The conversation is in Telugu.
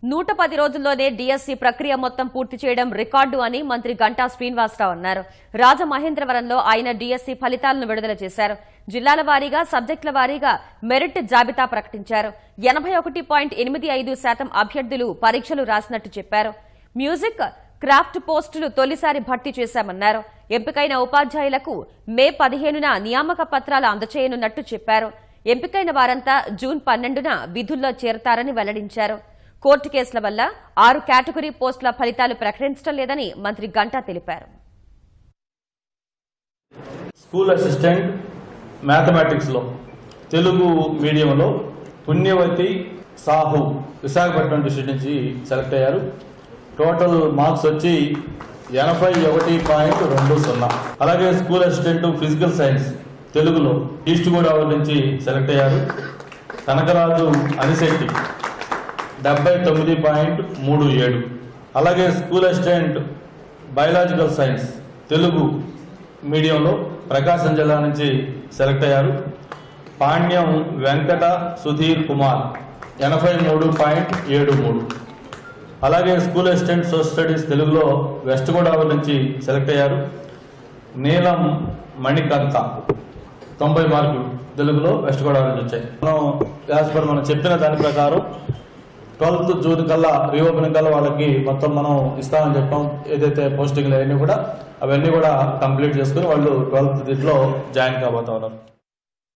110 రోజుల్లోనే డిఎస్సి ప్రక్రియ మొత్తం పూర్తి చేయడం రికార్డు అని మంత్రి గంటా శ్రీనివాసరావు అన్నారు. రాజమహేంద్రవరంలో ఆయన డిఎస్సి ఫలితాలను విడుదల చేశారు. జిల్లాల వారీగా సబ్జెక్టుల వారీగా మెరిట్ జాబితా ప్రకటించారు. 81.85% అభ్యర్థులు పరీక్షలు రాసినట్టు చెప్పారు. మ్యూజిక్, క్రాఫ్ట్ పోస్టులు తొలిసారి భర్తీ చేశామన్నారు. ఎంపికైన ఉపాధ్యాయులకు మే 15న నియామక పత్రాలు అందజేయనున్నట్టు చెప్పారు. ఎంపికైన వారంతా జూన్ 12న విధుల్లో చేరతారని వెల్లడించారు. కోర్టు కేసుల వల్ల 6 కేటగిరీ పోస్టుల ఫలితాలు ప్రకటించడం లేదని మంత్రి గంటా తెలిపారు. స్కూల్ అసిస్టెంట్ మ్యాథమెటిక్స్ లో తెలుగు మీడియంలో పుణ్యవతి సాహు విశాఖపట్నం డిస్ట్రిక్ట్ నుంచి సెలెక్ట్ అయ్యారు. టోటల్ మార్క్స్ వచ్చి 81.20. అలాగే స్కూల్ అసిస్టెంట్ ఫిజికల్ సైన్స్ తెలుగులో ఈస్ట్ గోదావరి నుంచి సెలెక్ట్ అయ్యారు. కనకరాజు అనిశెట్టి 79.37. అలాగే school assistant biological science Telugu మీడియంలో ప్రకాశం జిల్లా నుంచి సెలెక్ట్ అయ్యారు. పాణ్యం వెంకట సుధీర్ కుమార్ 83.73. అలాగే స్కూల్ అసిస్టెంట్ సోషల్ స్టడీస్ తెలుగులో వెస్ట్ గోదావరి నుంచి సెలెక్ట్ అయ్యారు. నీలం మణికంత 90 మార్కులు తెలుగులో వెస్ట్ గోదావరి నుంచి వచ్చాయి. మనం చెప్పిన దాని ప్రకారం 12th జూన్ కల్లా రీఓపెనింగ్ కల్లా వాళ్ళకి మొత్తం మనం ఇస్తామని చెప్పాం. ఏదైతే పోస్టింగ్లు అవన్నీ కూడా కంప్లీట్ చేసుకుని వాళ్ళు 12th దీంట్లో జాయిన్ కాబోతా ఉన్నారు.